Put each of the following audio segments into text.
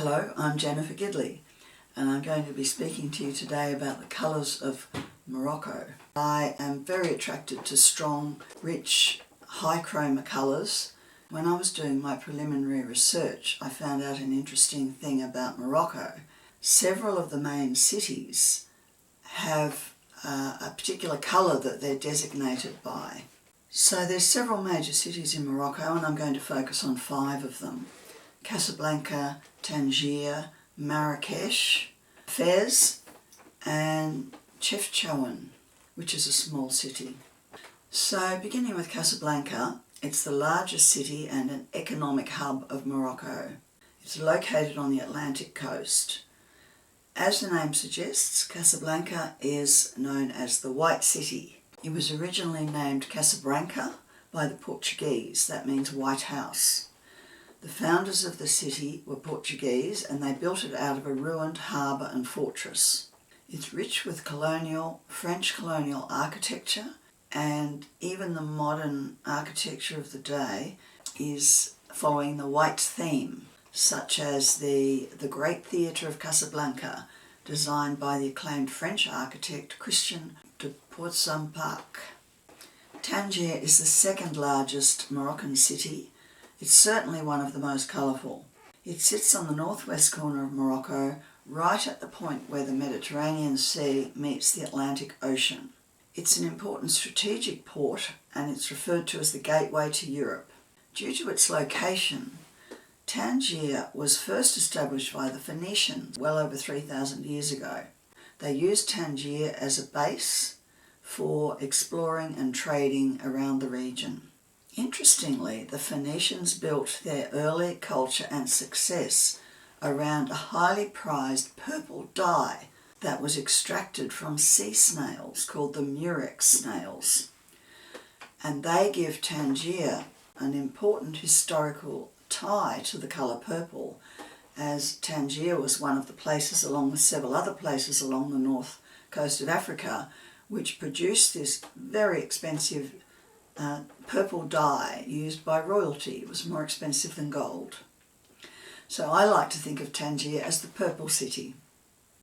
Hello, I'm Jennifer Gidley and I'm going to be speaking to you today about the colours of Morocco. I am very attracted to strong, rich, high chroma colours. When I was doing my preliminary research, I found out an interesting thing about Morocco. Several of the main cities have a particular colour that they're designated by. So there's several major cities in Morocco and I'm going to focus on 5 of them. Casablanca, Tangier, Marrakesh, Fez and Chefchaoun, which is a small city. So beginning with Casablanca, it's the largest city and an economic hub of Morocco. It's located on the Atlantic coast. As the name suggests, Casablanca is known as the White City. It was originally named Casablanca by the Portuguese. That means White House. The founders of the city were Portuguese and they built it out of a ruined harbour and fortress. It's rich with French colonial architecture, and even the modern architecture of the day is following the white theme, such as the Great Theatre of Casablanca, designed by the acclaimed French architect Christian de Portzamparc. Tangier is the second largest Moroccan city. It's certainly one of the most colourful. It sits on the northwest corner of Morocco, right at the point where the Mediterranean Sea meets the Atlantic Ocean. It's an important strategic port and it's referred to as the gateway to Europe. Due to its location, Tangier was first established by the Phoenicians well over 3,000 years ago. They used Tangier as a base for exploring and trading around the region. Interestingly, the Phoenicians built their early culture and success around a highly prized purple dye that was extracted from sea snails called the murex snails. And they give Tangier an important historical tie to the colour purple, as Tangier was one of the places, along with several other places along the north coast of Africa, which produced this very expensive purple dye used by royalty. It was more expensive than gold. So I like to think of Tangier as the purple city.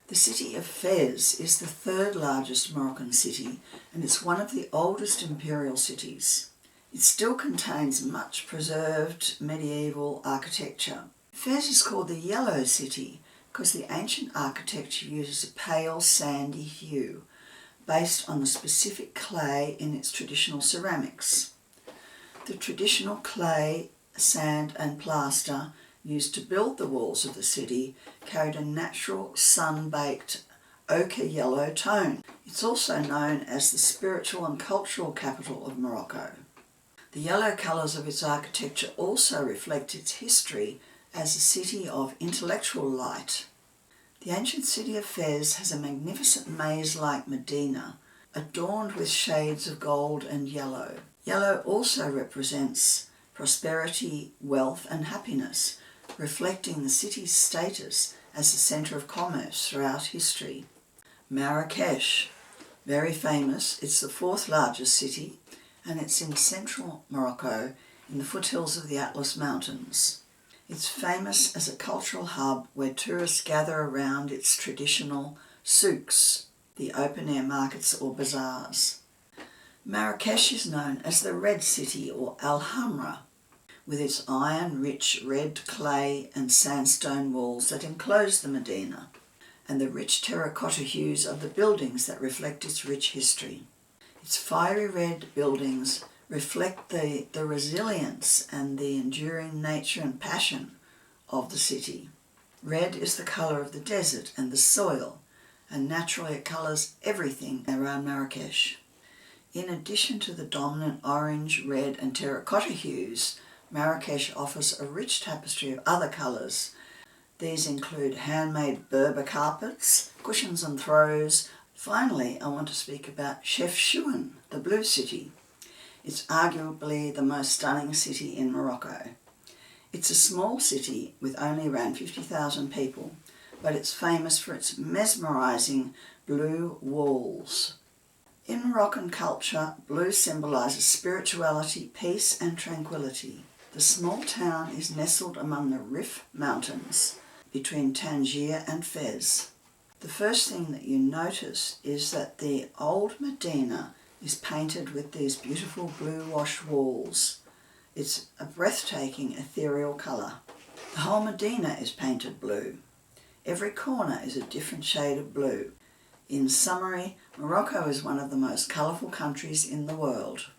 The city of Fez is the third largest Moroccan city and it's one of the oldest imperial cities. It still contains much preserved medieval architecture. Fez is called the Yellow City because the ancient architecture uses a pale sandy hue based on the specific clay in its traditional ceramics. The traditional clay, sand and plaster used to build the walls of the city carried a natural sun-baked ochre yellow tone. It's also known as the spiritual and cultural capital of Morocco. The yellow colours of its architecture also reflect its history as a city of intellectual light. The ancient city of Fez has a magnificent maze-like medina adorned with shades of gold and yellow. Yellow also represents prosperity, wealth and happiness, reflecting the city's status as the centre of commerce throughout history. Marrakesh, very famous. It's the 4th largest city and it's in central Morocco in the foothills of the Atlas Mountains. It's famous as a cultural hub where tourists gather around its traditional souks, the open-air markets or bazaars. Marrakesh is known as the Red City or Al-Hamra, with its iron-rich red clay and sandstone walls that enclose the Medina, and the rich terracotta hues of the buildings that reflect its rich history. Its fiery red buildings reflect the resilience and the enduring nature and passion of the city. Red is the colour of the desert and the soil, and naturally it colours everything around Marrakesh. In addition to the dominant orange, red and terracotta hues, Marrakesh offers a rich tapestry of other colours. These include handmade Berber carpets, cushions and throws. Finally, I want to speak about Chefchaoun, the Blue City. It's arguably the most stunning city in Morocco. It's a small city with only around 50,000 people, but it's famous for its mesmerising blue walls. In Moroccan culture, blue symbolises spirituality, peace and tranquility. The small town is nestled among the Rif Mountains, between Tangier and Fez. The first thing that you notice is that the old Medina is painted with these beautiful blue washed walls. It's a breathtaking ethereal colour. The whole Medina is painted blue. Every corner is a different shade of blue. In summary, Morocco is one of the most colourful countries in the world.